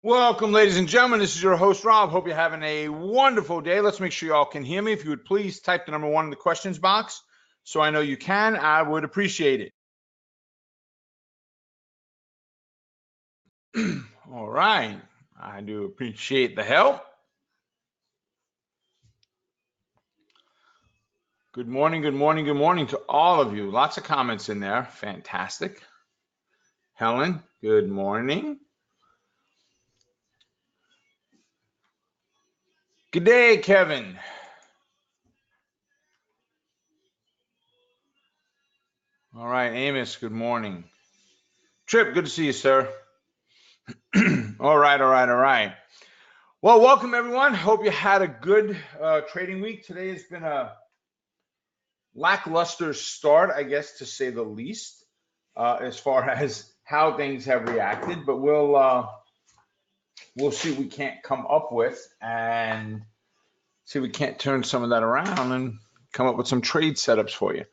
Welcome, ladies and gentlemen. This is your host, Rob. Hope you're having a wonderful day. Let's make sure you all can hear me. If you would please type the number 1 in the questions box so I know you can. I would appreciate it. All right. I do appreciate the help. Good morning, good morning, good morning to all of you. Lots of comments in there. Fantastic. Helen, good morning. Good day, Kevin. All right, Amos, good morning. Trip, good to see you, sir. All right. Well, welcome, everyone. Hope you had a good trading week. Today has been a lackluster start, I guess, to say the least, as far as how things have reacted. But we'll see what we can't come up with and see if we can't turn some of that around and come up with some trade setups for you.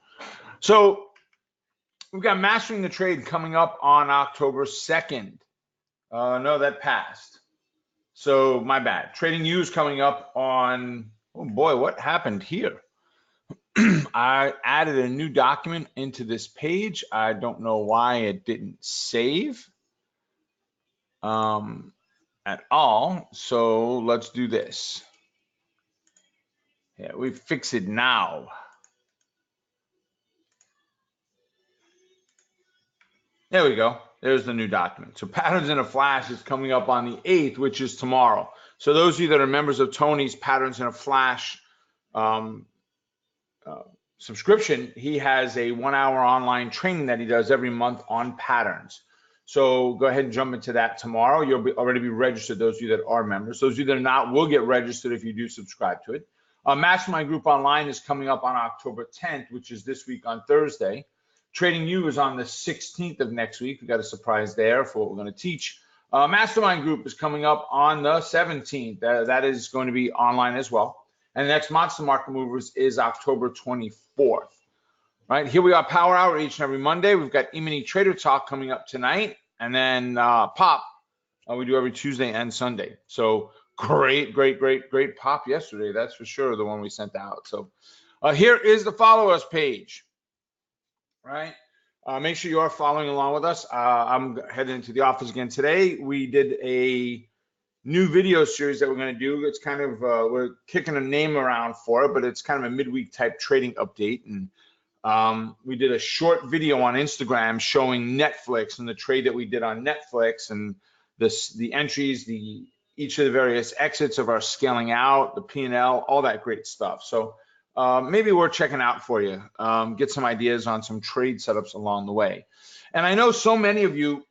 So we've got Mastering the Trade coming up on October 2nd. No, that passed. So my bad. Trading U is coming up on, oh boy, what happened here? I added a new document into this page. I don't know why it didn't save at all. So let's do this. Yeah, we fix it now. There we go. There's the new document. So Patterns in a Flash is coming up on the 8th, which is tomorrow. So those of you that are members of Tony's Patterns in a Flash subscription, he has a 1-hour online training that he does every month on patterns. So go ahead and jump into that tomorrow. You'll already be registered, those of you that are members. Those of you that are not will get registered if you do subscribe to it. Mastermind Group Online is coming up on October 10th, which is this week on Thursday. Trading U is on the 16th of next week. We got a surprise there for what we're going to teach. Mastermind Group is coming up on the 17th. That is going to be online as well. And the next Monster Market Movers is October 24th. Right, here we are, Power Hour each and every Monday. We've got E-mini Trader Talk coming up tonight. And then Pop, we do every Tuesday and Sunday. So great Pop yesterday, that's for sure, the one we sent out. So here is the Follow Us page. Right, make sure you are following along with us. I'm heading into the office again today. We did a new video series that we're going to do. It's kind of we're kicking a name around for it, but it's kind of a midweek type trading update. And we did a short video on Instagram showing Netflix and the trade that we did on Netflix and the entries, each of the various exits of our scaling out, the P&L, all that great stuff. So maybe we're checking out for you, get some ideas on some trade setups along the way. And I know so many of you,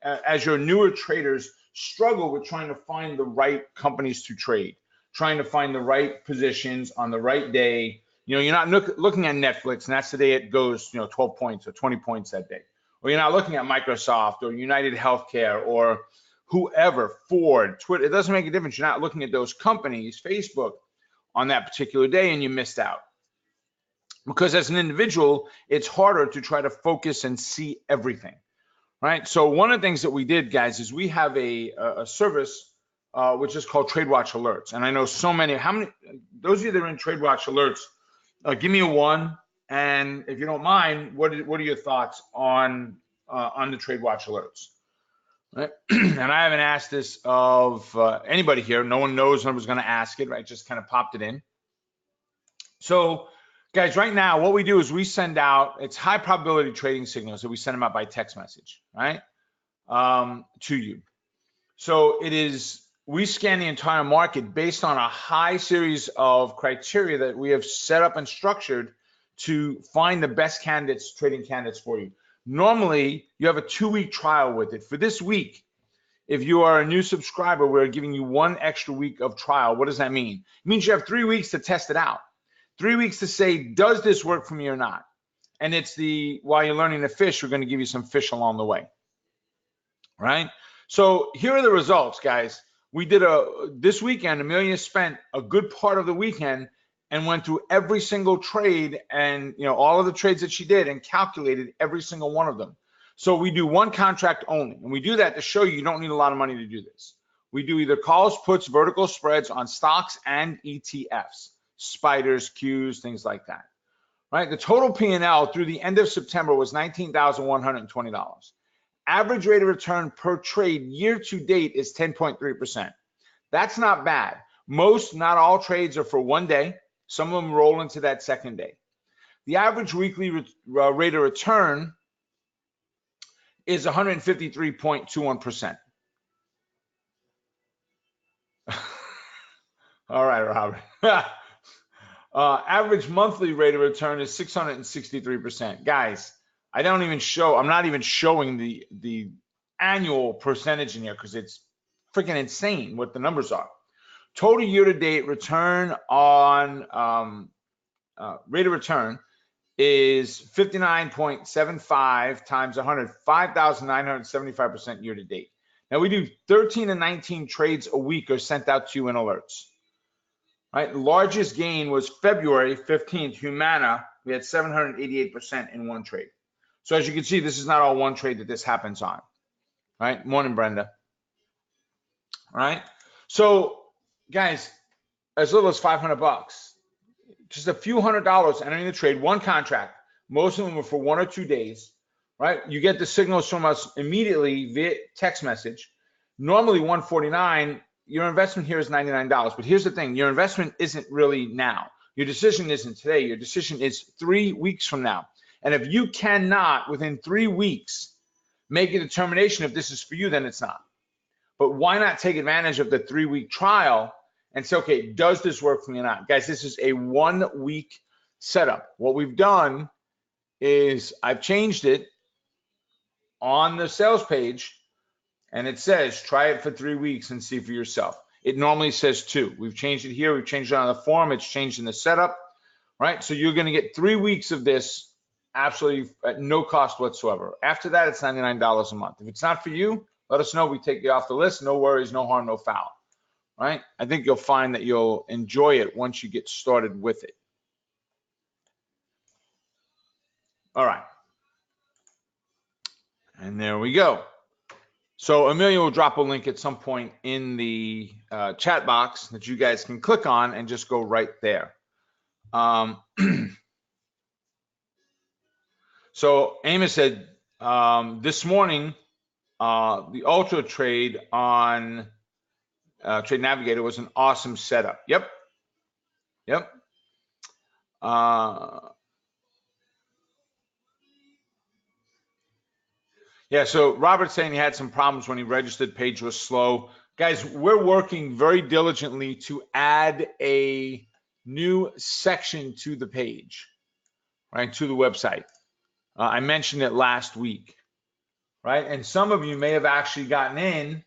as your newer traders, struggle with trying to find the right companies to trade, trying to find the right positions on the right day. You know, you're not looking at Netflix and that's the day it goes, 12 points or 20 points that day. Or you're not looking at Microsoft or United Healthcare or whoever, Ford, Twitter. It doesn't make a difference. You're not looking at those companies, Facebook, on that particular day, and you missed out. Because as an individual, it's harder to try to focus and see everything. Right. So one of the things that we did, guys, is we have a service which is called Trade Watch Alerts. And I know so many, those of you that are in Trade Watch Alerts, give me a 1. And if you don't mind, what are your thoughts on the Trade Watch Alerts? Right. And I haven't asked this of anybody here. No one knows when I was going to ask it, right? Just kind of popped it in. So guys, right now, what we do is we send out, it's high probability trading signals that we send them out by text message, right, to you. So we scan the entire market based on a high series of criteria that we have set up and structured to find the best candidates, trading candidates for you. Normally, you have a 2-week trial with it. For this week, if you are a new subscriber, we're giving you 1 extra week of trial. What does that mean? It means you have 3 weeks to test it out. 3 weeks to say, does this work for me or not? And it's while you're learning to fish, we're going to give you some fish along the way, right? So here are the results, guys. We did this weekend, Amelia spent a good part of the weekend and went through every single trade and all of the trades that she did and calculated every single one of them. So we do 1 contract only, and we do that to show you don't need a lot of money to do this. We do either calls, puts, vertical spreads on stocks and ETFs, spiders, Qs, things like that. Right? The total P&L through the end of September was $19,120. Average rate of return per trade year to date is 10.3%. That's not bad. Most, not all trades are for one day. Some of them roll into that second day. The average weekly rate of return is 153.21%. All right, Robert. Average monthly rate of return is 663%. Guys, I'm not even showing the annual percentage in here because it's freaking insane what the numbers are. Total year-to-date return on rate of return is 59.75 times 100, 5,975% year-to-date. Now we do 13 and 19 trades a week are sent out to you in alerts. Right, the largest gain was February 15th, Humana. We had 788% in one trade. So as you can see, this is not all one trade that this happens on. Right, morning, Brenda. All right, so guys, as little as $500, just a few $100 entering the trade, one contract. Most of them were for 1 or 2 days. Right, you get the signals from us immediately via text message. Normally $149. Your investment here is $99, but here's the thing, your investment isn't really now. Your decision isn't today, your decision is 3 weeks from now. And if you cannot, within 3 weeks, make a determination if this is for you, then it's not. But why not take advantage of the 3-week trial and say, okay, does this work for me or not? Guys, this is a 1-week setup. What we've done is I've changed it on the sales page, and it says, try it for 3 weeks and see for yourself. It normally says 2. We've changed it here. We've changed it on the form. It's changed in the setup, right? So you're going to get 3 weeks of this absolutely at no cost whatsoever. After that, it's $99 a month. If it's not for you, let us know. We take you off the list. No worries, no harm, no foul, right? I think you'll find that you'll enjoy it once you get started with it. All right. And there we go. So Amelia will drop a link at some point in the chat box that you guys can click on and just go right there. So Amos said this morning, the Ultra trade on Trade Navigator was an awesome setup. Yep. Yeah, so Robert's saying he had some problems when he registered, page was slow. Guys, we're working very diligently to add a new section to the page, right, to the website. I mentioned it last week, right? And some of you may have actually gotten in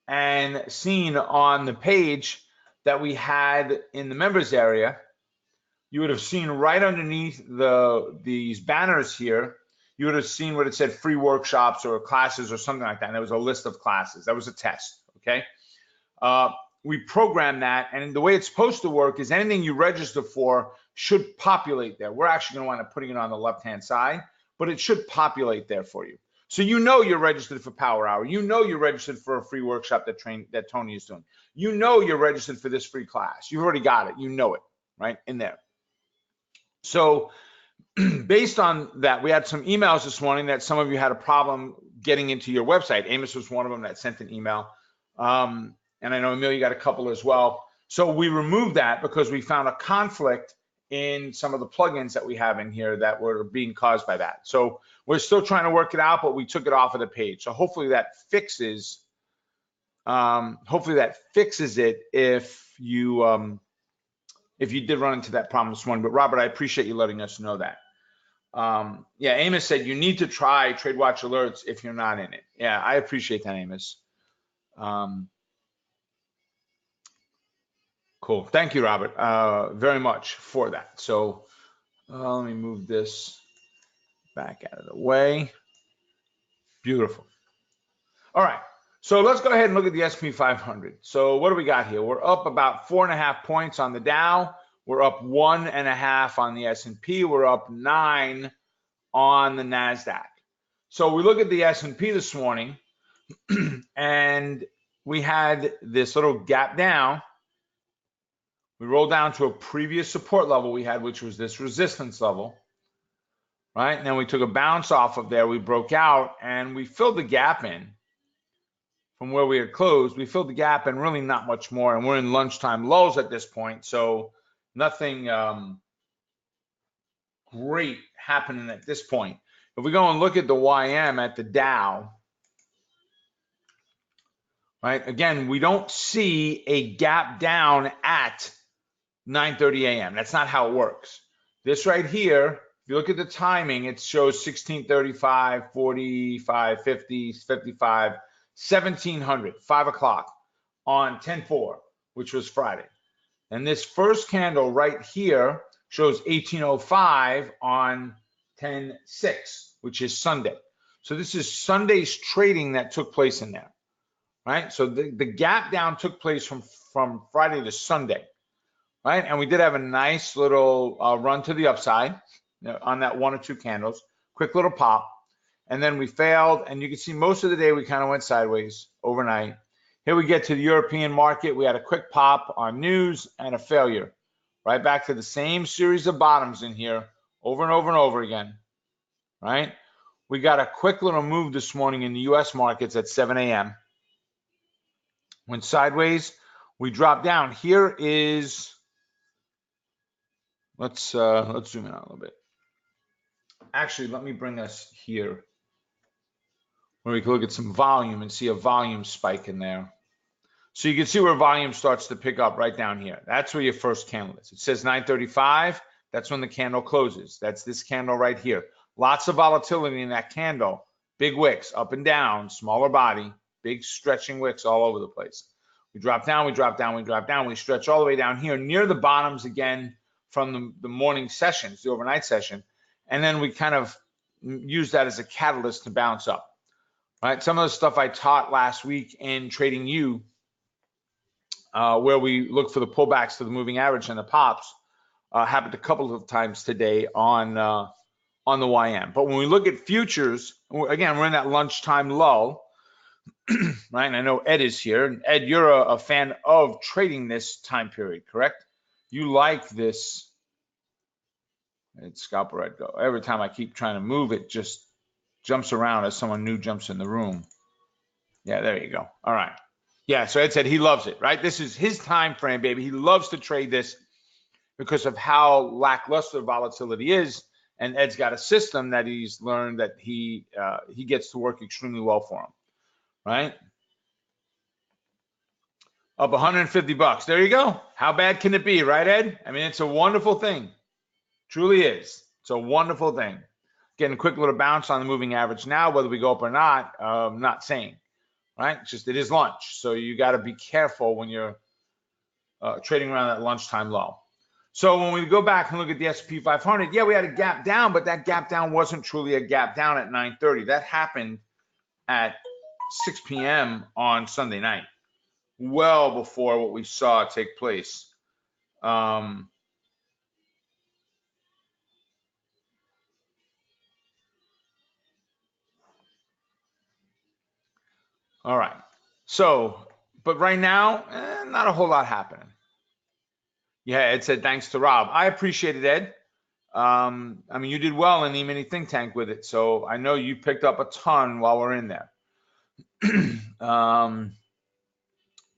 and seen on the page that we had in the members area. You would have seen right underneath these banners here, you would have seen what it said, free workshops or classes or something like that. And there was a list of classes. That was a test, okay? We programmed that, and the way it's supposed to work is anything you register for should populate there. We're actually gonna wind up putting it on the left-hand side, but it should populate there for you. So you know you're registered for Power Hour. You know you're registered for a free workshop that Tony is doing. You know you're registered for this free class. You've already got it. You know it, right, in there. So based on that, we had some emails this morning that some of you had a problem getting into your website. Amos was one of them that sent an email. And I know Amelia got a couple as well. So we removed that because we found a conflict in some of the plugins that we have in here that were being caused by that. So we're still trying to work it out, but we took it off of the page. So hopefully that fixes it if you did run into that problem this morning. But Robert, I appreciate you letting us know that. Yeah, Amos said you need to try TradeWatch alerts if you're not in it. Yeah, I appreciate that, Amos. Cool. Thank you, Robert, very much for that. So let me move this back out of the way. Beautiful. All right. So let's go ahead and look at the S&P 500. So what do we got here? We're up about 4.5 points on the Dow. We're up 1.5 on the S&P. We're up 9 on the NASDAQ. So we look at the S&P this morning, and we had this little gap down. We rolled down to a previous support level we had, which was this resistance level, right? And then we took a bounce off of there. We broke out and we filled the gap in from where we had closed. We filled the gap and really not much more. And we're in lunchtime lows at this point. So nothing great happening at this point. If we go and look at the YM at the Dow, right? Again, we don't see a gap down at 9:30 a.m. That's not how it works. This right here, if you look at the timing, it shows 16:35, 45, 50, 55, 1700, 5 o'clock on 10/4, which was Friday. And this first candle right here shows 1805 on 10/6, which is Sunday. So this is Sunday's trading that took place in there, right? So the gap down took place from Friday to Sunday, right? And we did have a nice little run to the upside on that 1 or 2 candles, quick little pop. And then we failed. And you can see most of the day we kind of went sideways overnight. Here we get to the European market. We had a quick pop on news and a failure. Right back to the same series of bottoms in here over and over and over again, right? We got a quick little move this morning in the U.S. markets at 7 a.m. Went sideways. We dropped down. Here is, let's zoom in out a little bit. Actually, let me bring us here where we can look at some volume and see a volume spike in there. So you can see where volume starts to pick up right down here. That's where your first candle is. It says 9:35. That's when the candle closes. That's this candle right here. Lots of volatility in that candle. Big wicks up and down, smaller body, big stretching wicks all over the place. We drop down, we drop down, we drop down. We stretch all the way down here near the bottoms again from the morning sessions, the overnight session. And then we kind of use that as a catalyst to bounce up. Right? Some of the stuff I taught last week in Trading You, where we look for the pullbacks to the moving average and the pops, happened a couple of times today on the YM. But when we look at futures, again, we're in that lunchtime lull, right? And I know Ed is here. And Ed, you're a fan of trading this time period, correct? You like this. It's scalper Ed go. Every time I keep trying to move, it just jumps around as someone new jumps in the room. Yeah, there you go. All right. Yeah, so Ed said he loves it, right? This is his time frame, baby. He loves to trade this because of how lackluster volatility is. And Ed's got a system that he's learned that he gets to work extremely well for him, right? Up 150 bucks. There you go. How bad can it be, right, Ed? I mean, it's a wonderful thing. Truly is. It's a wonderful thing. Getting a quick little bounce on the moving average now, whether we go up or not, I'm not saying, right? It's just it is lunch. So you got to be careful when you're trading around that lunchtime low. So when we go back and look at the S&P 500, yeah, we had a gap down, but that gap down wasn't truly a gap down at 9:30. That happened at 6 p.m. on Sunday night, well before what we saw take place. All right. So, but right now, not a whole lot happening. Yeah, Ed said thanks to Rob. I appreciate it, Ed. I mean, you did well in the mini think tank with it, so I know you picked up a ton while we're in there.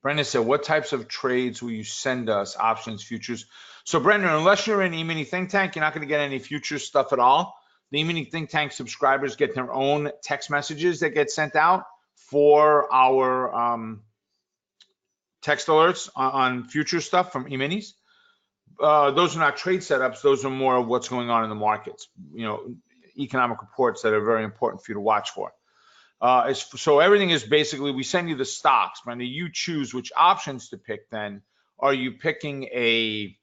Brenda said, what types of trades will you send us? Options, futures. So, Brenda, unless you're in E-mini think tank, you're not going to get any futures stuff at all. The E-mini think tank subscribers get their own text messages that get sent out for our text alerts on future stuff from E-minis. Those are not trade setups. Those are more of what's going on in the markets, you know, economic reports that are very important for you to watch for. So everything is basically, we send you the stocks, Brenda. You choose which options to pick then. Are you picking a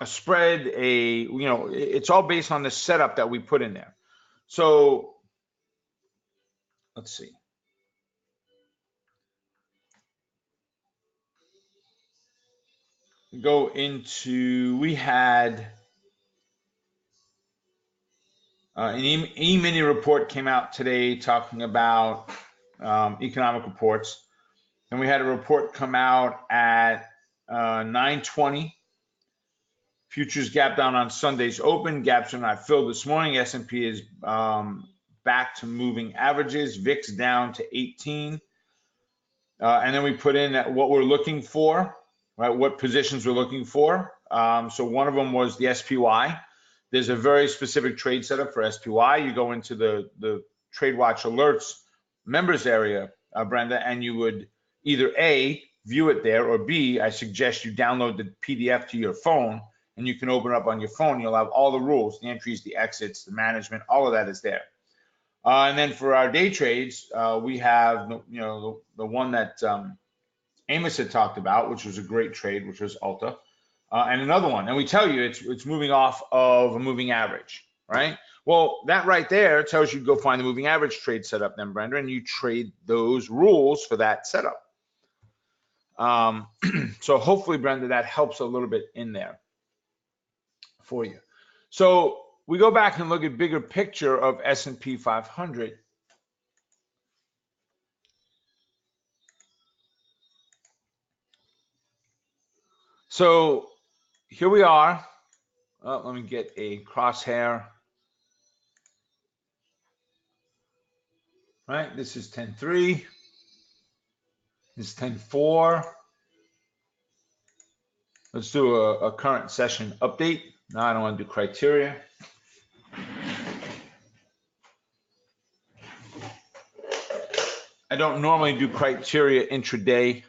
spread, you know, it's all based on the setup that we put in there. So let's see. Go into, we had an E-mini report came out today talking about economic reports. And we had a report come out at 9:20. Futures gap down on Sunday's open. Gaps are not filled this morning. S&P is back to moving averages. VIX down to 18. And then we put in what we're looking for, right? What positions we're looking for. So one of them was the SPY. There's a very specific trade setup for SPY. You go into the Trade Watch Alerts members area, Brenda, and you would either A, view it there, or B, I suggest you download the PDF to your phone, and you can open it up on your phone. You'll have all the rules, the entries, the exits, the management, all of that is there. And then for our day trades, we have, the one that Amos had talked about, which was a great trade, which was Alta. And another one, and we tell you it's moving off of a moving average, right? Well, that right there tells you to go find the moving average trade setup then, Brenda, and you trade those rules for that setup. So hopefully, Brenda, that helps a little bit in there for you. So we go back and look at bigger picture of S&P 500. So here we are. Let me get a crosshair. Right, this is 10.3. This is 10.4. Let's do a current session update. Now I don't want to do criteria. I don't normally do criteria intraday,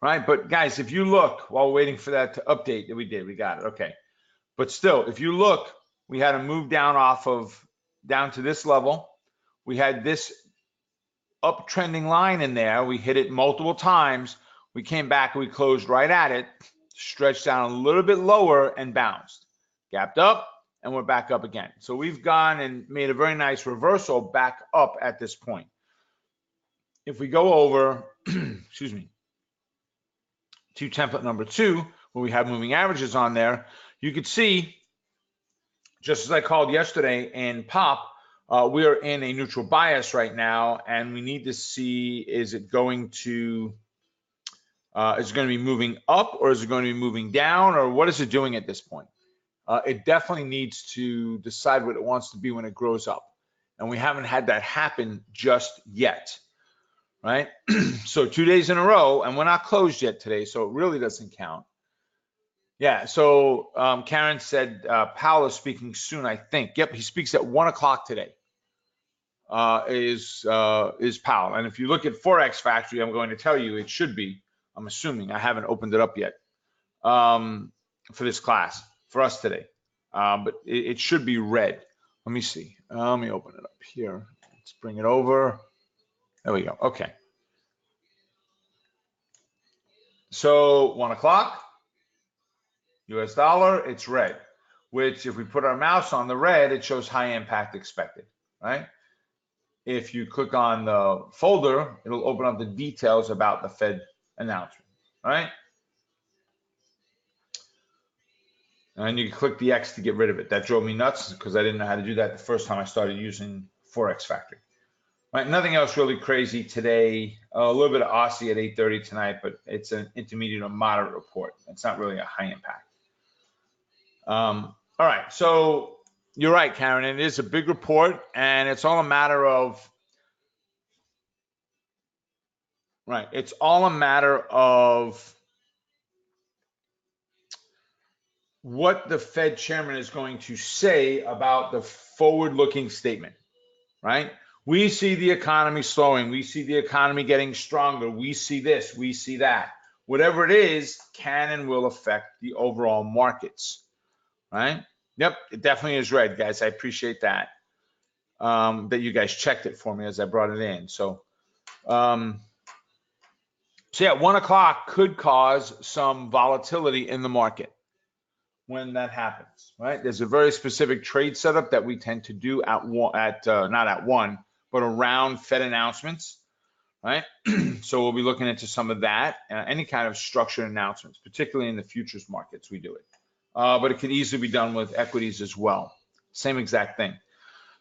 right? But guys, if you look while waiting for that to update, we did, we got it, okay. But still, if you look, we had a move down to this level. We had this uptrending line in there. We hit it multiple times. We came back and we closed right at it, stretched down a little bit lower and bounced, gapped up, and we're back up again. So we've gone and made a very nice reversal back up at this point. If we go over, excuse me, to template number 2, where we have moving averages on there, you could see, just as I called yesterday in POP, we are in a neutral bias right now, and we need to see, is it going to be moving up, or is it going to be moving down, or what is it doing at this point? It definitely needs to decide what it wants to be when it grows up, and we haven't had that happen just yet, right? So 2 days in a row, and we're not closed yet today, so it really doesn't count. Yeah, so Karen said Powell is speaking soon, I think. Yep, he speaks at 1 o'clock today. Is Powell. And if you look at Forex Factory, I'm going to tell you it should be, I'm assuming, I haven't opened it up yet for this class, for us today. But it should be red. Let me see. Let me open it up here. Let's bring it over. There we go. Okay. So 1 o'clock, US dollar, it's red, which if we put our mouse on the red, it shows high impact expected, right? If you click on the folder, it'll open up the details about the Fed announcement, right? And you can click the X to get rid of it. That drove me nuts because I didn't know how to do that the first time I started using Forex Factory. Right, nothing else really crazy today. A little bit of Aussie at 8:30 tonight, but it's an intermediate or moderate report. It's not really a high impact. All right, so you're right, Karen. It is a big report, and it's all a matter of, right, it's all a matter of what the Fed chairman is going to say about the forward-looking statement, right? We see the economy slowing. We see the economy getting stronger. We see this, we see that. Whatever it is can and will affect the overall markets, right? Yep, it definitely is red, guys. I appreciate that, that you guys checked it for me as I brought it in. So yeah, 1 o'clock could cause some volatility in the market when that happens, right? There's a very specific trade setup that we tend to do not at 1, but around Fed announcements, right? So we'll be looking into some of that, any kind of structured announcements, particularly in the futures markets, we do it. But it can easily be done with equities as well. Same exact thing.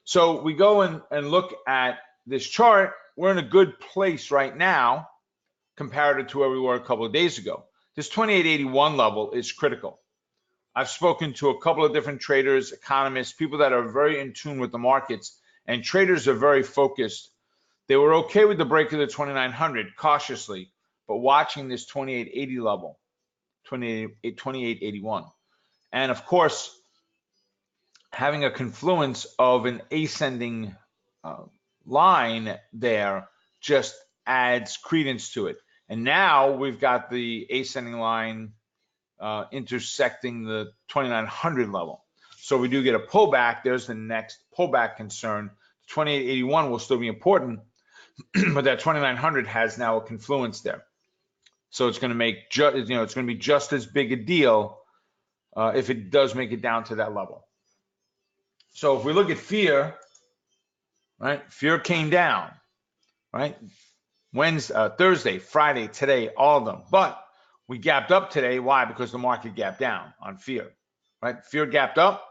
So we go and look at this chart, we're in a good place right now compared to where we were a couple of days ago. This 2881 level is critical. I've spoken to a couple of different traders, economists, people that are very in tune with the markets, and traders are very focused. They were okay with the break of the 2900 cautiously, but watching this 2880 level, 2881. And of course, having a confluence of an ascending line there just adds credence to it. And now we've got the ascending line intersecting the 2900 level. So we do get a pullback. There's the next pullback concern. 2881 will still be important, but that 2900 has now a confluence there. So it's going to make it's going to be just as big a deal if it does make it down to that level. So if we look at fear, right? Fear came down, right? Wednesday, Thursday, Friday, today, all of them. But we gapped up today. Why? Because the market gapped down on fear, right? Fear gapped up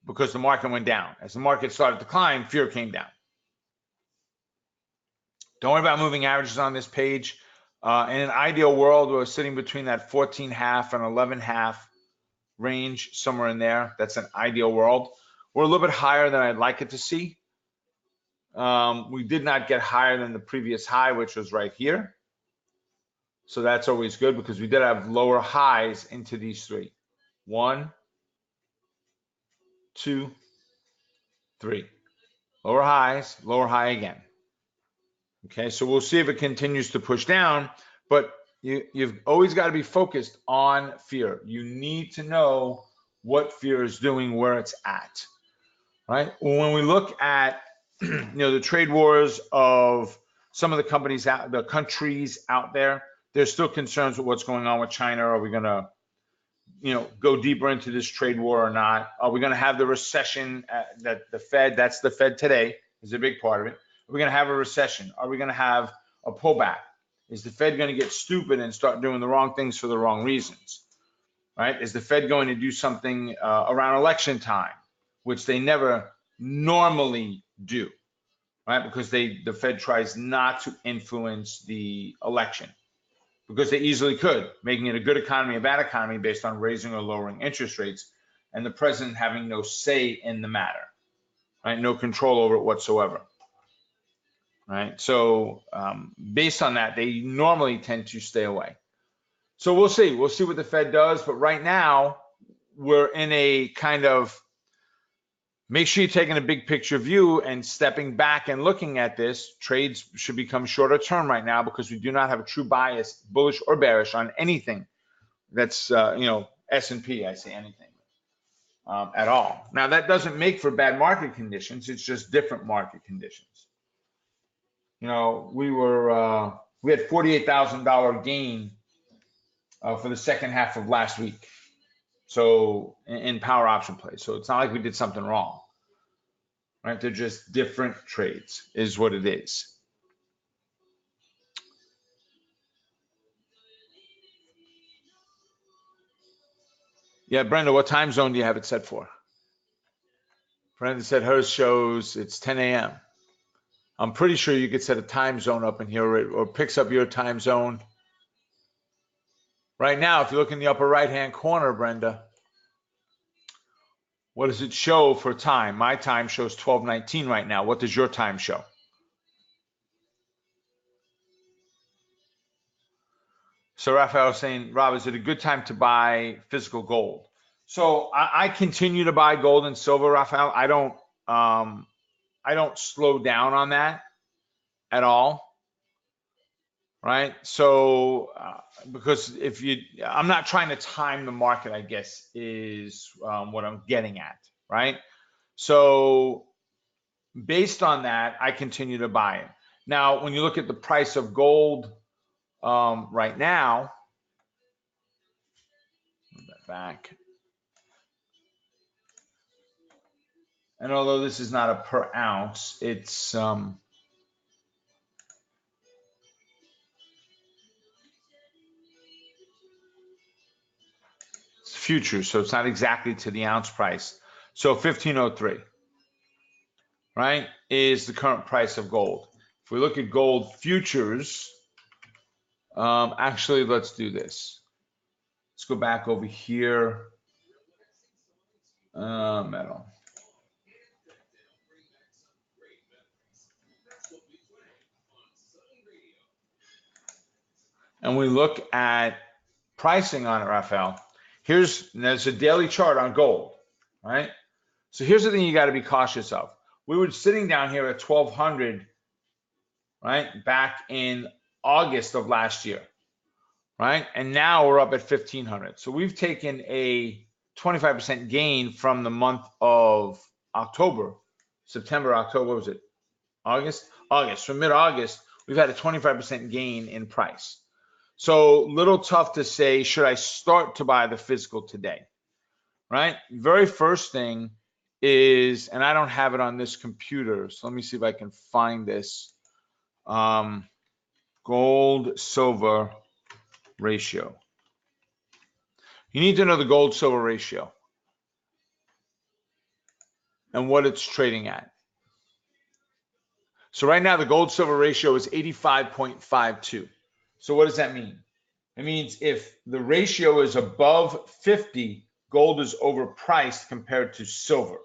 because the market went down. As the market started to climb, fear came down. Don't worry about moving averages on this page. In an ideal world, we're sitting between that 14.5 and 11.5 range, somewhere in there. That's an ideal world. We're a little bit higher than I'd like it to see. We did not get higher than the previous high, which was right here. So that's always good because we did have lower highs into these three. 1, 2, 3. Lower highs, lower high again. Okay, so we'll see if it continues to push down, but you've always got to be focused on fear. You need to know what fear is doing, where it's at, right? When we look at the trade wars of some of the companies out, the countries out there, there's still concerns with what's going on with China. Are we going to, go deeper into this trade war or not? Are we going to have the recession that the Fed, that's the Fed today, is a big part of it. Are we going to have a recession? Are we going to have a pullback? Is the Fed going to get stupid and start doing the wrong things for the wrong reasons, right? Is the Fed going to do something around election time, which they never normally do, right? Because the Fed tries not to influence the election because they easily could, making it a good economy, a bad economy based on raising or lowering interest rates, and the president having no say in the matter, right? No control over it whatsoever. Right. So based on that, they normally tend to stay away. So we'll see. We'll see what the Fed does. But right now, we're in a kind of make sure you're taking a big picture view and stepping back and looking at this. Trades should become shorter term right now because we do not have a true bias, bullish or bearish on anything that's, S&P, I say anything at all. Now, that doesn't make for bad market conditions. It's just different market conditions. We had $48,000 gain for the second half of last week. So in power option plays. So it's not like we did something wrong, right? They're just different trades is what it is. Yeah, Brenda, what time zone do you have it set for? Brenda said hers shows it's 10 a.m. I'm pretty sure you could set a time zone up in here or picks up your time zone. Right now, if you look in the upper right-hand corner, Brenda, what does it show for time? My time shows 12:19 right now. What does your time show? So Raphael was saying, Rob, is it a good time to buy physical gold? So I continue to buy gold and silver, Raphael. I don't slow down on that at all. Right. So because I'm not trying to time the market, I guess, is what I'm getting at. Right. So based on that, I continue to buy it. Now, when you look at the price of gold right now, move that back. And although this is not a per ounce, it's futures, so it's not exactly to the ounce price. So 1503. right, is the current price of gold. If we look at gold futures, actually, let's do this. Let's go back over here. Metal. And we look at pricing on it, Raphael. There's a daily chart on gold, right? So here's the thing you got to be cautious of. We were sitting down here at 1200, right, back in August of last year, right? And now we're up at 1500. So we've taken a 25% gain from the month of October, September, October, what was it? August. From mid-August, we've had a 25% gain in price. So little tough to say, should I start to buy the physical today, right? Very first thing is, and I don't have it on this computer, so let me see if I can find this. Gold silver ratio. You need to know the gold silver ratio and what it's trading at. So right now the gold silver ratio is 85.52. So what does that mean? It means if the ratio is above 50, gold is overpriced compared to silver.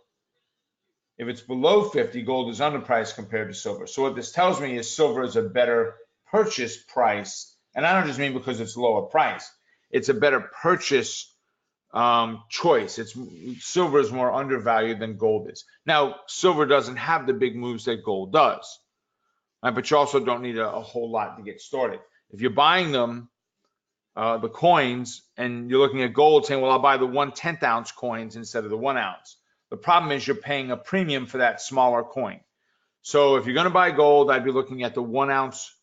If it's below 50, gold is underpriced compared to silver. So what this tells me is silver is a better purchase price. And I don't just mean because it's lower price. It's a better purchase choice. Silver is more undervalued than gold is. Now, silver doesn't have the big moves that gold does, right? But you also don't need a whole lot to get started. If you're buying them, the coins, and you're looking at gold saying, well, I'll buy the 1/10 ounce coins instead of the 1 ounce. The problem is you're paying a premium for that smaller coin. So if you're going to buy gold, I'd be looking at the 1 ounce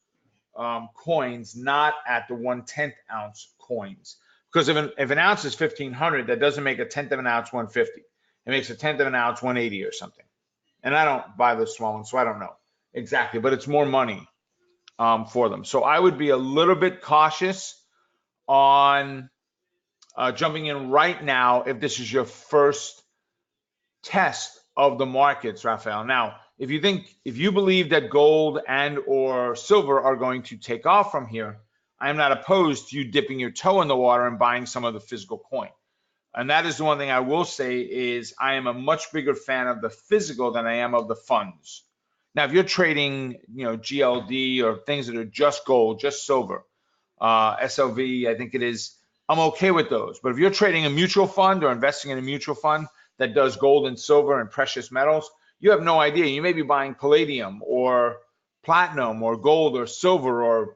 coins, not at the 1/10 ounce coins. Because if an ounce is 1500, that doesn't make a tenth of an ounce 150. It makes a tenth of an ounce 180 or something. And I don't buy the small ones, so I don't know exactly, but it's more money for them. So I would be a little bit cautious on jumping in right now if this is your first test of the markets, Raphael. Now, if you believe that gold and or silver are going to take off from here, I am not opposed to you dipping your toe in the water and buying some of the physical coin. And that is the one thing I will say is I am a much bigger fan of the physical than I am of the funds. Now, if you're trading, GLD or things that are just gold, just silver, SLV, I think it is, I'm okay with those. But if you're trading a mutual fund or investing in a mutual fund that does gold and silver and precious metals, you have no idea. You may be buying palladium or platinum or gold or silver, or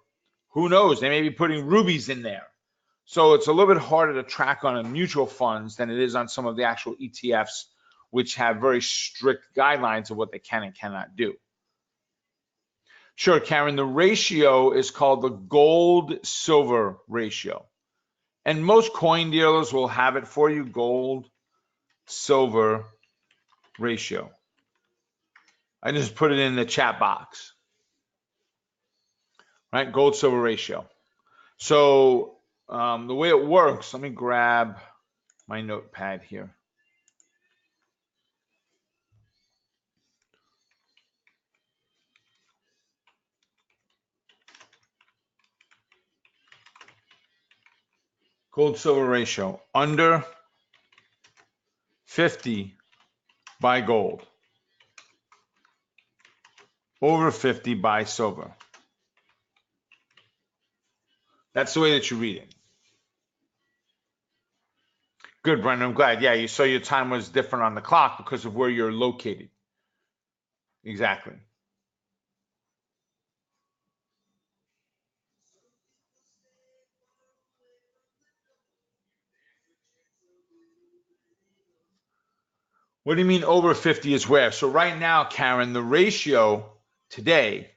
who knows, they may be putting rubies in there. So it's a little bit harder to track on a mutual funds than it is on some of the actual ETFs, which have very strict guidelines of what they can and cannot do. Sure, Karen, the ratio is called the gold-silver ratio. And most coin dealers will have it for you, gold-silver ratio. I just put it in the chat box, right? Gold-silver ratio. So the way it works, let me grab my notepad here. Gold-silver ratio, under 50 buy gold, over 50 buy silver. That's the way that you read it. Good, Brendan, I'm glad. Yeah, you saw your time was different on the clock because of where you're located. Exactly. What do you mean over 50 is where? So right now, Karen, the ratio today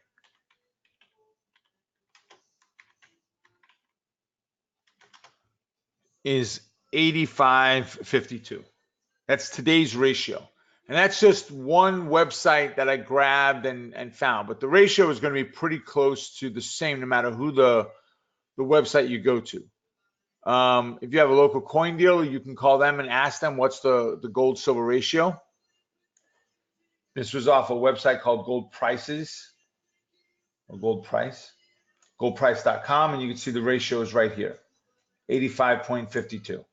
is 85.52. That's today's ratio. And that's just one website that I grabbed and found. But the ratio is going to be pretty close to the same no matter who the website you go to. If you have a local coin dealer, you can call them and ask them what's the gold silver ratio. This was off a website called Gold Prices or Gold Price, goldprice.com, and you can see the ratio is right here, 85.52.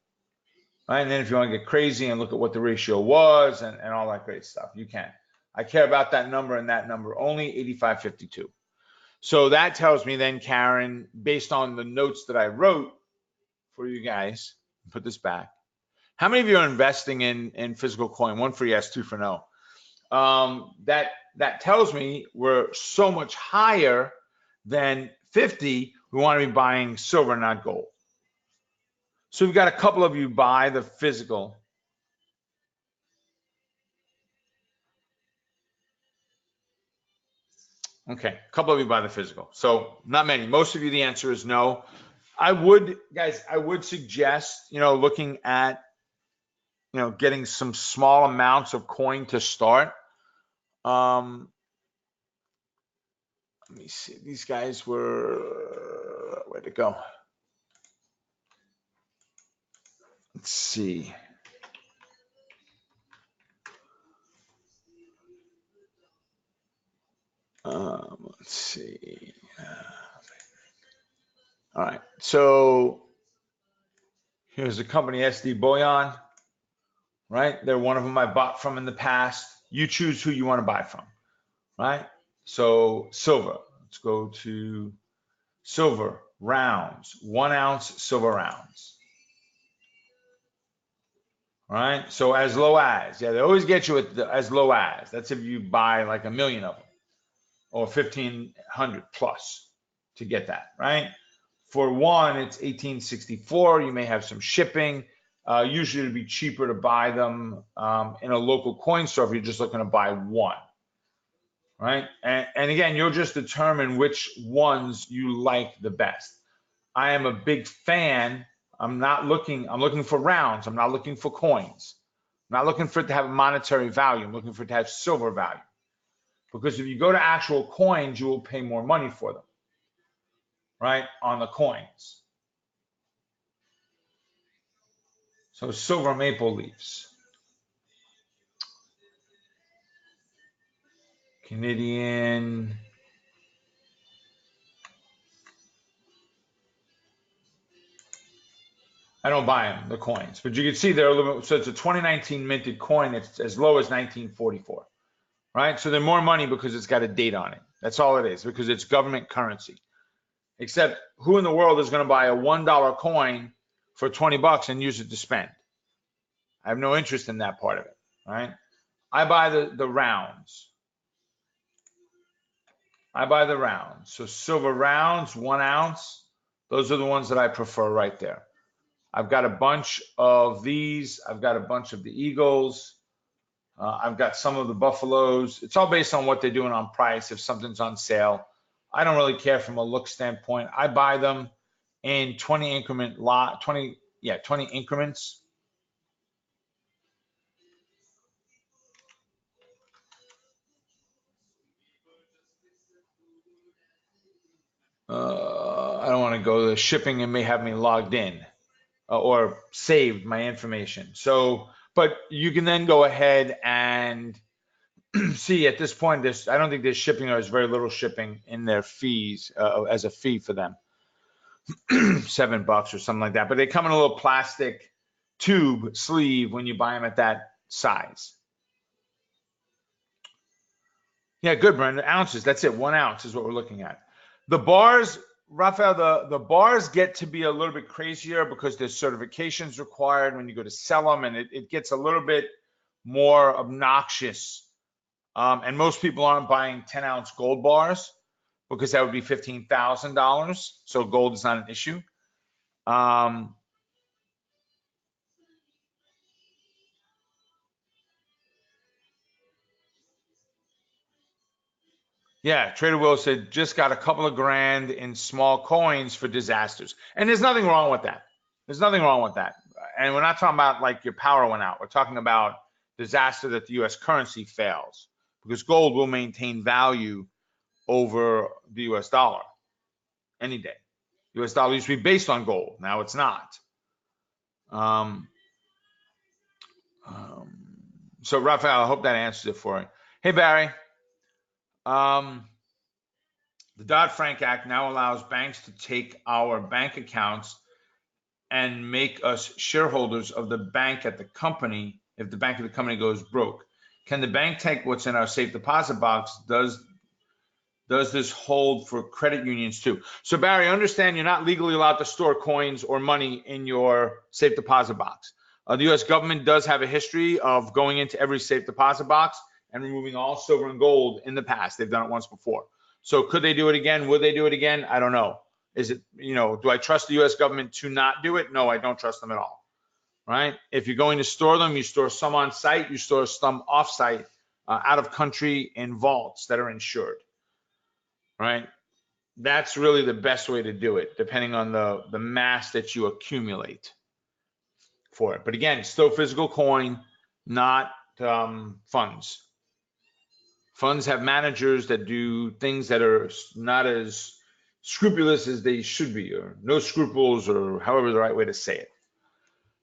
Right, and then if you want to get crazy and look at what the ratio was and all that great stuff, you can. I care about that number and that number only, 85.52. So that tells me then, Karen, based on the notes that I wrote for you guys, put this back. How many of you are investing in physical coin? 1 for yes, 2 for no. That tells me we're so much higher than 50. We want to be buying silver, not gold. So we've got a couple of you buy the physical. Okay, a couple of you buy the physical. So not many. Most of you, the answer is no. I would suggest, looking at, getting some small amounts of coin to start. Let me see. These guys were, where'd it go? Let's see. Let's see. All right. So here's the company SD Bullion, right? They're one of them I bought from in the past. You choose who you want to buy from, right? So silver. Let's go to silver rounds, 1 ounce silver rounds. All right. So as low as, they always get you at as low as. That's if you buy like 1 million of them or 1,500 plus to get that, right? For one, it's 1864. You may have some shipping. Usually it'd be cheaper to buy them in a local coin store if you're just looking to buy one, right? And again, you'll just determine which ones you like the best. I am a big fan. I'm looking for rounds. I'm not looking for coins. I'm not looking for it to have a monetary value. I'm looking for it to have silver value. Because if you go to actual coins, you will pay more money for them, right? On the coins. So silver maple leaves. Canadian. I don't buy them, the coins, but you can see they're a little bit, so it's a 2019 minted coin. It's as low as 1944, right? So they're more money because it's got a date on it. That's all it is, because it's government currency. Except who in the world is going to buy a $1 coin for 20 bucks and use it to spend? I have no interest in that part of it, right? I buy the rounds. I buy the rounds. So silver rounds, 1 ounce. Those are the ones that I prefer right there. I've got a bunch of these. I've got a bunch of the Eagles. I've got some of the Buffaloes. It's all based on what they're doing on price. If something's on sale, I don't really care from a look standpoint. I buy them in 20 increments. I don't want to go to the shipping and may have me logged in or saved my information. So, but you can then go ahead and see at this point, I don't think there's shipping, or there's very little shipping in their fees as a fee for them. $7 or something like that. But they come in a little plastic tube sleeve when you buy them at that size. Yeah, good, Brenda. Ounces. That's it. 1 ounce is what we're looking at. The bars, Raphael, the bars get to be a little bit crazier because there's certifications required when you go to sell them, and it gets a little bit more obnoxious. And most people aren't buying 10-ounce gold bars because that would be $15,000. So gold is not an issue. Yeah, Trader Will said, just got a couple of grand in small coins for disasters. And there's nothing wrong with that. There's nothing wrong with that. And we're not talking about like your power went out. We're talking about disaster that the U.S. currency fails, because gold will maintain value over the U.S. dollar any day. U.S. dollar used to be based on gold. Now it's not. So Raphael, I hope that answers it for you. Hey, Barry. The Dodd-Frank Act now allows banks to take our bank accounts and make us shareholders of the bank at the company if the bank of the company goes broke. Can the bank take what's in our safe deposit box? Does this hold for credit unions too? So Barry, understand you're not legally allowed to store coins or money in your safe deposit box. The U.S. government does have a history of going into every safe deposit box and removing all silver and gold in the past. They've done it once before. So could they do it again? Would they do it again? I don't know. Is it, do I trust the U.S. government to not do it? No, I don't trust them at all. Right? If you're going to store them, you store some on site, you store some off site, out of country in vaults that are insured. Right? That's really the best way to do it, depending on the mass that you accumulate for it. But again, still physical coin, not funds. Funds have managers that do things that are not as scrupulous as they should be, or no scruples, or however the right way to say it.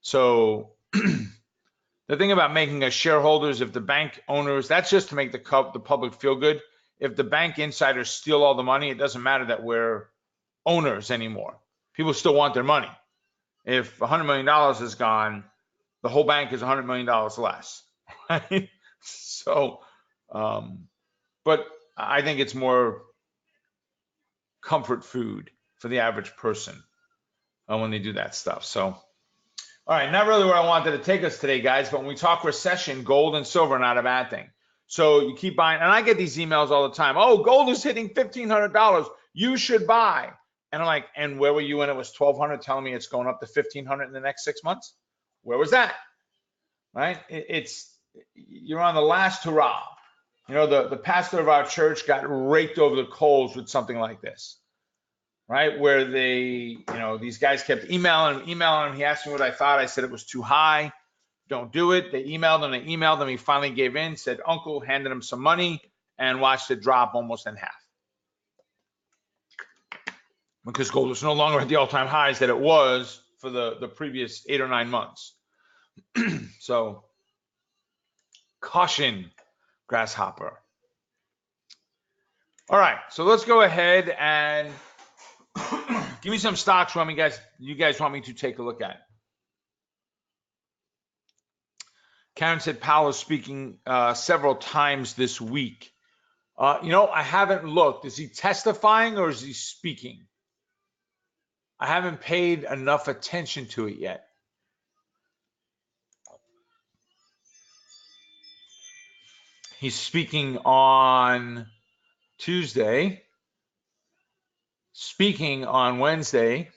So the thing about making us shareholders, if the bank owners, that's just to make the public feel good. If the bank insiders steal all the money, it doesn't matter that we're owners anymore. People still want their money. If $100 million is gone, the whole bank is $100 million less. Right? So, but I think it's more comfort food for the average person when they do that stuff. So, all right, not really where I wanted to take us today, guys, but when we talk recession, gold and silver are not a bad thing. So you keep buying, and I get these emails all the time. Oh, gold is hitting $1,500. You should buy. And I'm like, and where were you when it was $1,200 telling me it's going up to $1,500 in the next 6 months? Where was that? Right? You're on the last hurrah. The pastor of our church got raked over the coals with something like this. Right? Where these guys kept emailing him. He asked me what I thought. I said it was too high. Don't do it. They emailed him. He finally gave in, said uncle, handed him some money, and watched it drop almost in half. Because gold was no longer at the all-time highs that it was for the previous 8 or 9 months. So, caution, grasshopper. All right, so let's go ahead and give me some stocks you guys want me to take a look at. Karen said Powell is speaking several times this week. I haven't looked. Is he testifying or is he speaking? I haven't paid enough attention to it yet. He's speaking on Tuesday, speaking on Wednesday,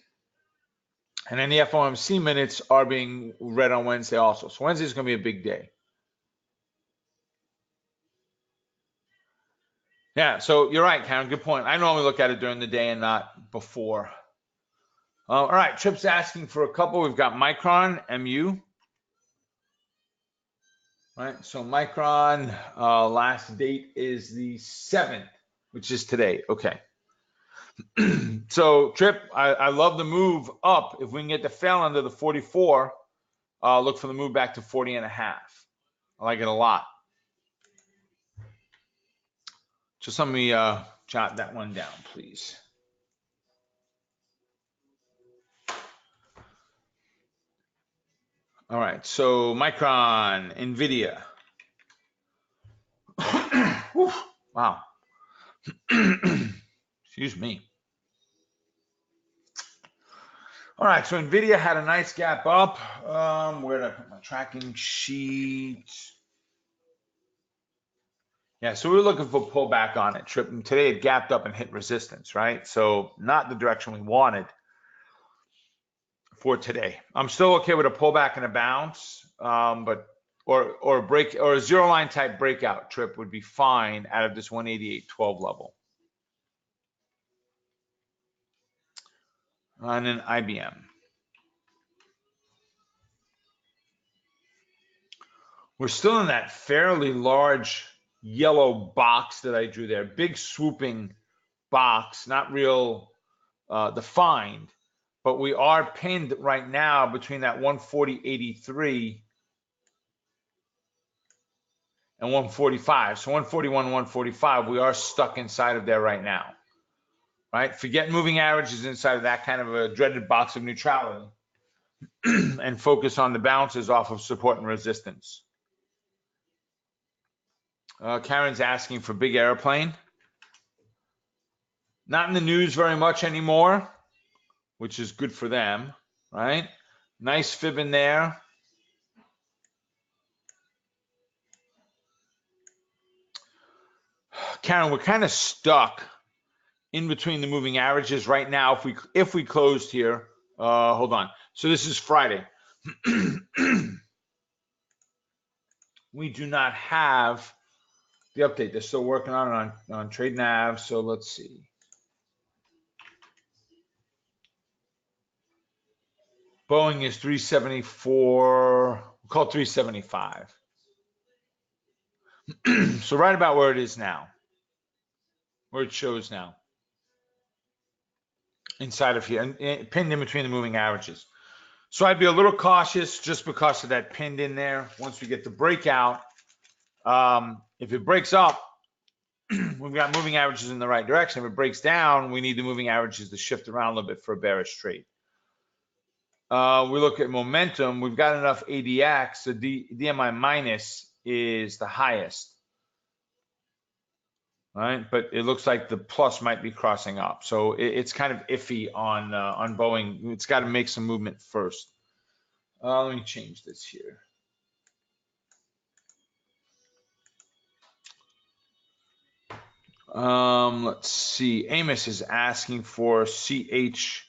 and then the FOMC minutes are being read on Wednesday also. So Wednesday is going to be a big day. Yeah, so you're right, Karen. Good point. I normally look at it during the day and not before. All right, Tripp's asking for a couple. We've got Micron, MU. Right, so Micron, last date is the 7th, which is today. Okay. So Tripp, I love the move up. If we can get the fail under the 44, look for the move back to 40 and a half. I like it a lot. Just let me jot that one down, please. All right, so Micron, NVDA. Wow. Excuse me. All right, so NVIDIA had a nice gap up. Where did I put my tracking sheet? Yeah, so we were looking for pullback on it. Tripping today, it gapped up and hit resistance, right? So not the direction we wanted for today. I'm still okay with a pullback and a bounce, but or a break or a zero line type breakout Trip would be fine out of this 188.12 level. And then IBM. We're still in that fairly large yellow box that I drew there. Big swooping box, not real defined, but we are pinned right now between that 140.83 and 145. So 141, 145, we are stuck inside of there right now, right? Forget moving averages inside of that kind of a dreaded box of neutrality and focus on the bounces off of support and resistance. Karen's asking for big airplane. Not in the news very much anymore, which is good for them, right? Nice fib in there. Karen, we're kind of stuck in between the moving averages right now. If we closed here, hold on. So this is Friday. We do not have the update. They're still working on it on Trade Nav. So let's see. Boeing is 374. We'll call it 375. So right about where it is now, where it shows now, inside of here, and pinned in between the moving averages. So I'd be a little cautious just because of that pinned in there. Once we get the breakout, if it breaks up, we've got moving averages in the right direction. If it breaks down, we need the moving averages to shift around a little bit for a bearish trade. We look at momentum. We've got enough ADX. The DMI minus is the highest, right? But it looks like the plus might be crossing up. So it's kind of iffy on Boeing. It's got to make some movement first. Let me change this here. Let's see. Amos is asking for CHTR.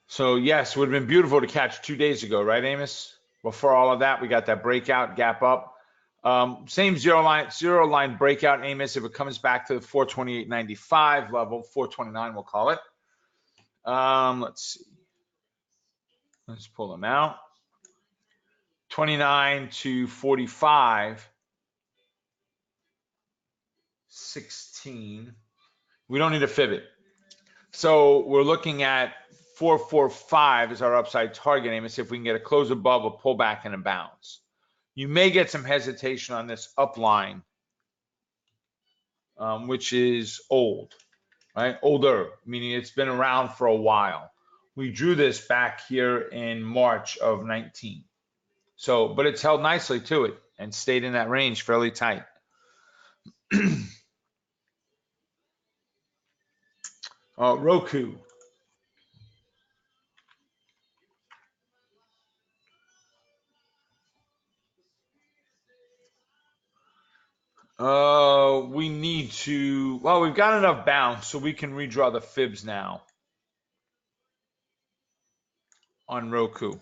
So yes, would have been beautiful to catch 2 days ago, right, Amos? Before all of that, we got that breakout, gap up. Same zero line breakout, Amos. If it comes back to the 428.95 level, 429, we'll call it. Let's see. Let's pull them out. 29 to 45. 16. We don't need to fib it. So we're looking at 445 is our upside target, Amos. If we can get a close above, a pullback, and a bounce. You may get some hesitation on this upline, which is old, right? Older, meaning it's been around for a while. We drew this back here in March of 19. So, but it's held nicely to it and stayed in that range fairly tight. Roku. We need to, well, we've got enough bounce so we can redraw the fibs now on Roku.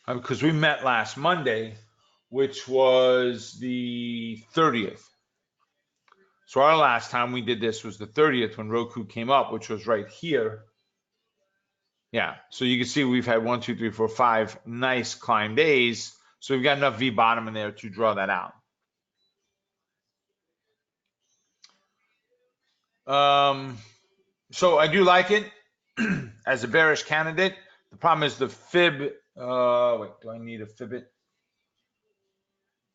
Because we met last Monday, which was the 30th. So our last time we did this was the 30th when Roku came up, which was right here. Yeah, so you can see we've had 1, 2, 3, 4, 5 nice climb days. So we've got enough V bottom in there to draw that out. So I do like it as a bearish candidate. The problem is the fib. Wait, do I need a fib it?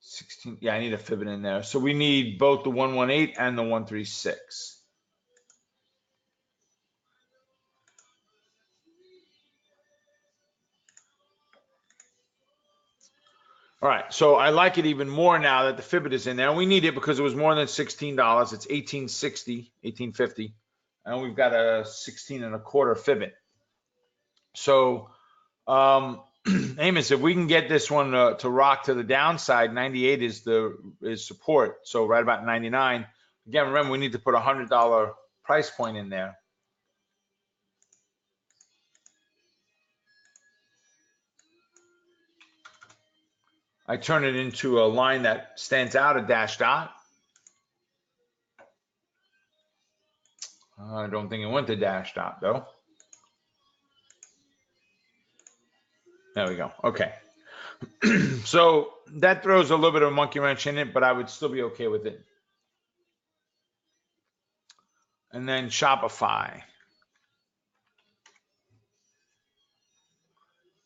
16. Yeah, I need a fib it in there. So we need both the 118 and the 136. All right, so I like it even more now that the Fibit is in there. And we need it because it was more than $16. It's $18.60, $18.50, and we've got a 16 and a quarter Fibit. So, Amos, if we can get this one to rock to the downside, 98 is support. So right about 99. Again, remember we need to put a $100 price point in there. I turn it into a line that stands out, a dash dot. I don't think it went to dash dot though. There we go. Okay. So that throws a little bit of a monkey wrench in it, but I would still be okay with it. And then Shopify.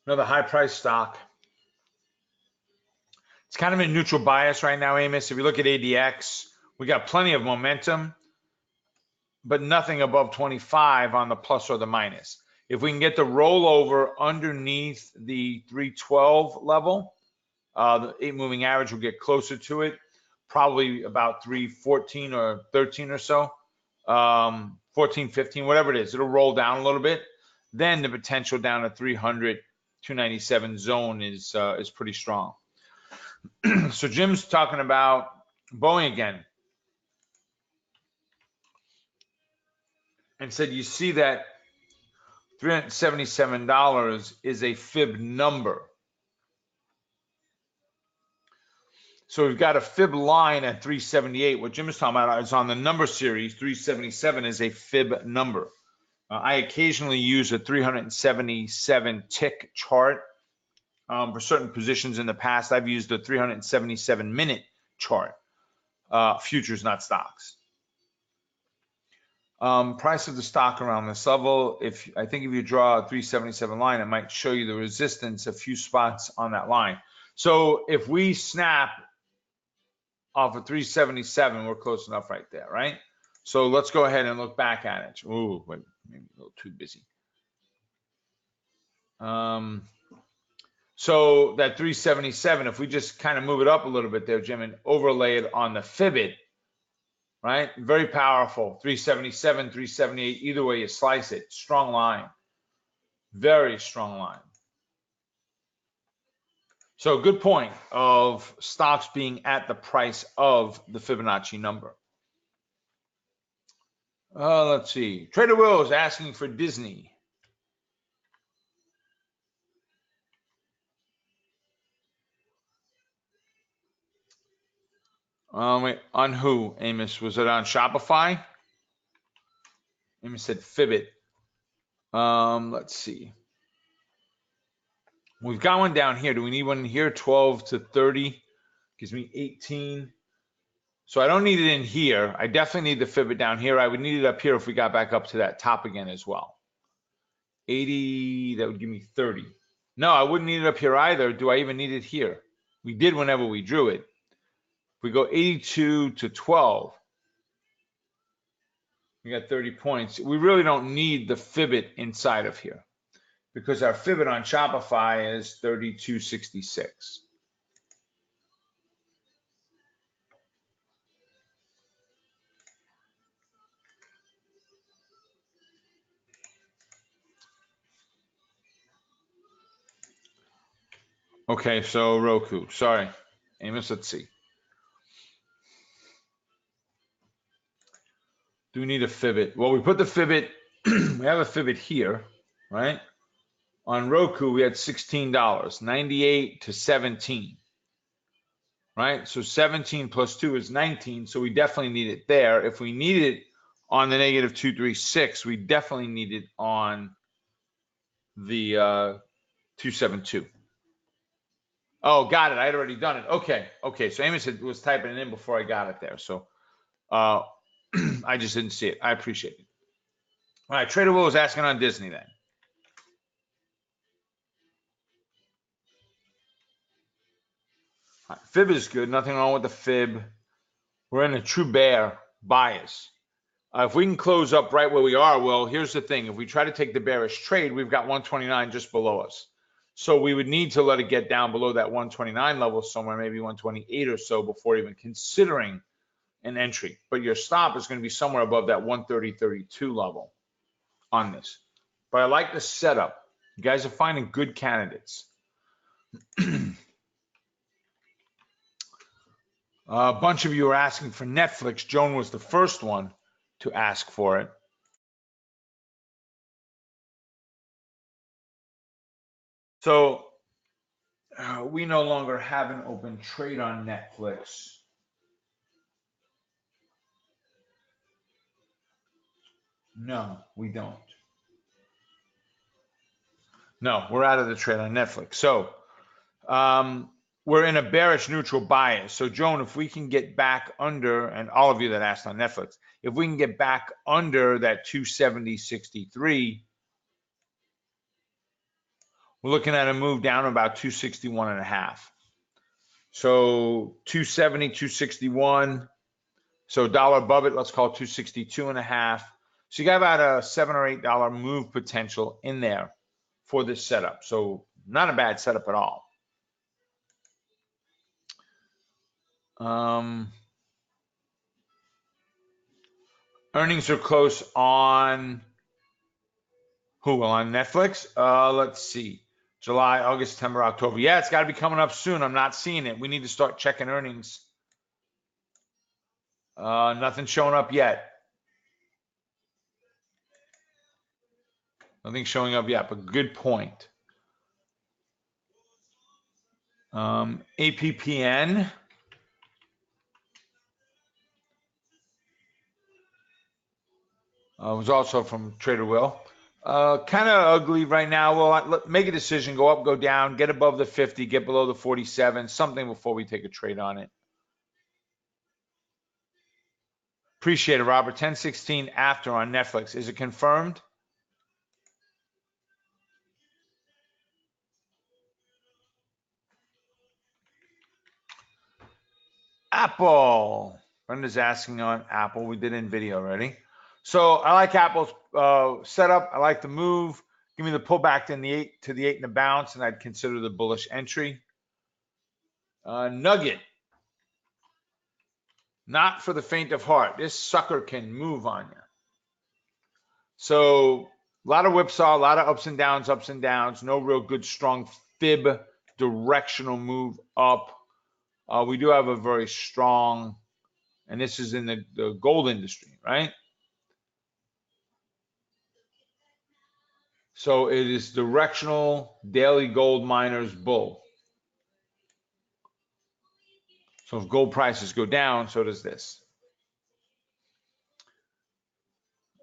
Another high price stock. It's kind of in neutral bias right now, Amos. If you look at ADX, we got plenty of momentum, but nothing above 25 on the plus or the minus. If we can get the rollover underneath the 312 level, the 8 moving average will get closer to it, probably about 314 or 13 or so, 14, 15, whatever it is. It'll roll down a little bit. Then the potential down to 300, 297 zone is pretty strong. So Jim's talking about Boeing again and said, you see that $377 is a fib number. So we've got a fib line at 378. What Jim is talking about is on the number series, 377 is a fib number. I occasionally use a 377 tick chart. For certain positions in the past, I've used a 377 minute chart, futures, not stocks. Price of the stock around this level. I think if you draw a 377 line, it might show you the resistance, a few spots on that line. So if we snap off of 377, we're close enough right there, right? So let's go ahead and look back at it. Ooh, wait, maybe a little too busy. So that 377, if we just kind of move it up a little bit there, Jim, and overlay it on the Fibit, right? Very powerful. 377, 378, either way you slice it. Strong line. Very strong line. So good point of stocks being at the price of the Fibonacci number. Let's see. Trader Will is asking for Disney. Wait, on who, Amos? Was it on Shopify? Amos said Fibit. Let's see. We've got one down here. Do we need one here? 12 to 30 gives me 18. So I don't need it in here. I definitely need the Fibit down here. I would need it up here if we got back up to that top again as well. 80, that would give me 30. No, I wouldn't need it up here either. Do I even need it here? We did whenever we drew it. If we go 82 to 12, we got 30 points. We really don't need the Fibit inside of here because our Fibit on Shopify is 32.66. Okay, so Roku. Sorry, Amos, let's see. Do we need a Fibit? Well, we put the Fibit, we have a Fibit here, right? On Roku, we had $16, 98 to 17, right? So 17 plus 2 is 19, so we definitely need it there. If we need it on the negative 236, we definitely need it on the 272. Oh, got it. I had already done it. Okay. So Amos was typing it in before I got it there. So I just didn't see it. I appreciate it. All right, Trader Will was asking on Disney then. Right, fib is good. Nothing wrong with the fib. We're in a true bear bias. If we can close up right where we are, well, here's the thing. If we try to take the bearish trade, we've got 129 just below us. So we would need to let it get down below that 129 level somewhere, maybe 128 or so before even considering an entry. But your stop is going to be somewhere above that 130.32 level on this. But I like the setup. You guys are finding good candidates. A bunch of you are asking for Netflix. Joan was the first one to ask for it. So we no longer have an open trade on Netflix. No, we don't. No, we're out of the trade on Netflix. So We're in a bearish neutral bias. So Joan, if we can get back under, and all of you that asked on Netflix, if we can get back under that 270.63, we're looking at a move down about 261.5. So 270, 261. So dollar above it, let's call it 262.5. So you got about a $7 or $8 move potential in there for this setup. So not a bad setup at all. Earnings are close on who? Well, on Netflix. Let's see. July, August, September, October. Yeah, it's got to be coming up soon. I'm not seeing it. We need to start checking earnings. Nothing showing up yet. Nothing showing up yet, but good point. APPN. Was also from Trader Will. Kind of ugly right now. Well, make a decision. Go up, go down. Get above the 50. Get below the 47. Something before we take a trade on it. Appreciate it, Robert. 1016 after on Netflix. Is it confirmed? Apple. Brenda's asking on Apple. We did NVDA already. So I like Apple's setup. I like the move. Give me the pullback to the 8 and the bounce, and I'd consider the bullish entry. Nugget. Not for the faint of heart. This sucker can move on you. So a lot of whipsaw, a lot of ups and downs. No real good, strong fib directional move up. We do have a very strong, and this is in the gold industry, right? So it is directional daily gold miners bull. So if gold prices go down, so does this.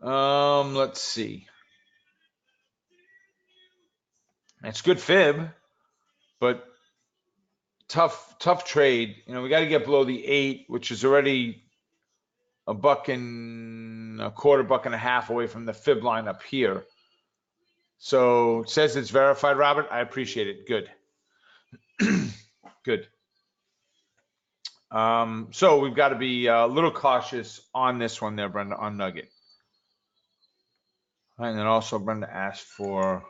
Let's see. It's good fib, but tough trade. You know, we got to get below the 8, which is already a buck and a quarter, buck and a half away from the fib line up here. So it says it's verified, Robert. I appreciate it. Good. Good. So we've got to be a little cautious on this one there, Brenda, on Nugget. All right, and then also Brenda asked for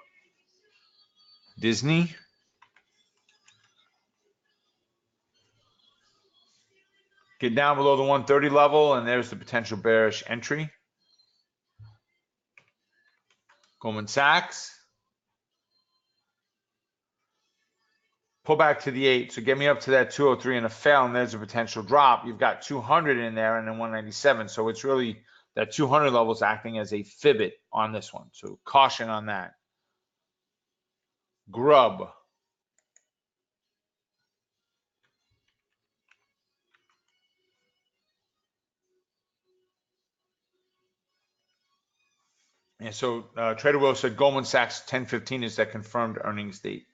Disney. Get down below the 130 level, and there's the potential bearish entry. Goldman Sachs. Pull back to the 8. So get me up to that 203 and a fail, and there's a potential drop. You've got 200 in there and then 197. So it's really that 200 level is acting as a fibit on this one. So caution on that. Grub. And so Trader Will said Goldman Sachs 1015 is that confirmed earnings date.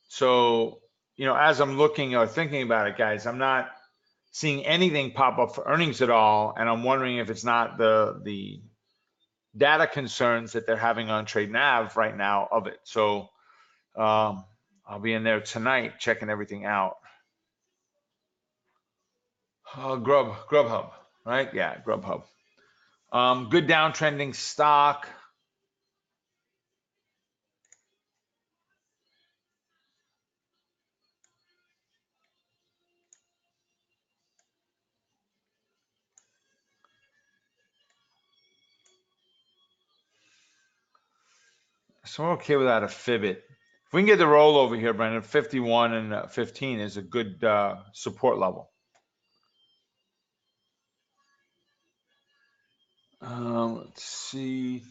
So, you know, as I'm looking or thinking about it, guys, I'm not seeing anything pop up for earnings at all. And I'm wondering if it's not the data concerns that they're having on Trade Nav right now of it. So I'll be in there tonight checking everything out. Grubhub, right? Yeah, Grubhub. Good downtrending stock. So we're okay without a fibit. If we can get the roll over here, Brendan, 51 and 15 is a good support level. Let's see.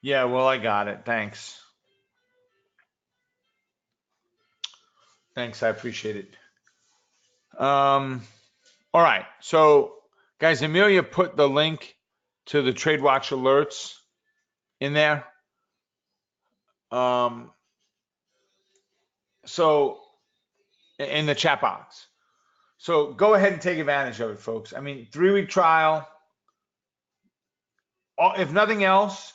Yeah, well, I got it. Thanks. Thanks, I appreciate it. All right, so guys, Amelia put the link to the Trade Watch alerts in there. So in the chat box. So go ahead and take advantage of it, folks. I mean, 3-week trial. If nothing else,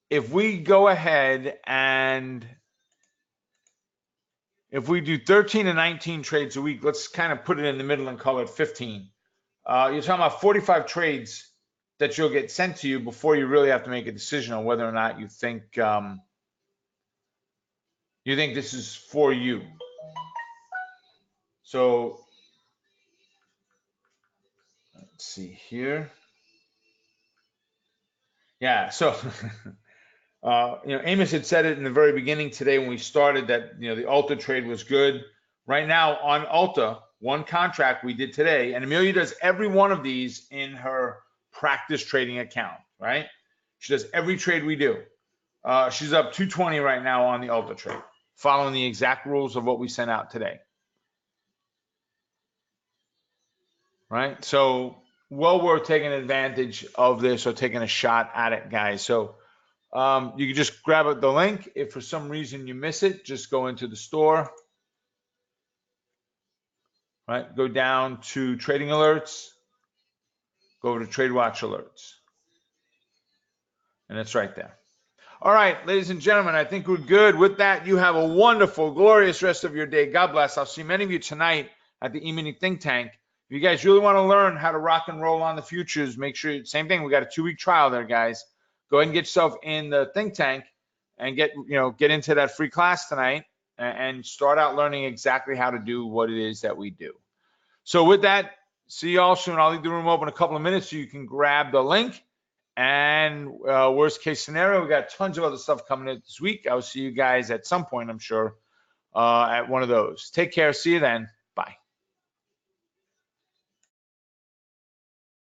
if we go ahead and if we do 13 to 19 trades a week, let's kind of put it in the middle and call it 15. You're talking about 45 trades that you'll get sent to you before you really have to make a decision on whether or not you think this is for you. So let's see here. Yeah, so Amos had said it in the very beginning today when we started that the Alta trade was good. Right now on Alta, one contract we did today, and Amelia does every one of these in her practice trading account, right? She does every trade we do. She's up 220 right now on the Alta trade, following the exact rules of what we sent out today. Right? So well worth taking advantage of this or taking a shot at it, guys. So you can just grab the link. If for some reason you miss it, just go into the store. Right? Go down to trading alerts. Go over to Trade Watch alerts. And it's right there. All right, ladies and gentlemen, I think we're good. With that, you have a wonderful, glorious rest of your day. God bless. I'll see many of you tonight at the E-mini Think Tank. If you guys really want to learn how to rock and roll on the futures, make sure, same thing, we got a 2-week trial there, guys. Go ahead and get yourself in the Think Tank and get into that free class tonight and start out learning exactly how to do what it is that we do. So with that, see you all soon. I'll leave the room open a couple of minutes so you can grab the link. And worst case scenario, we got tons of other stuff coming in this week. I'll see you guys at some point, I'm sure, at one of those. Take care. See you then.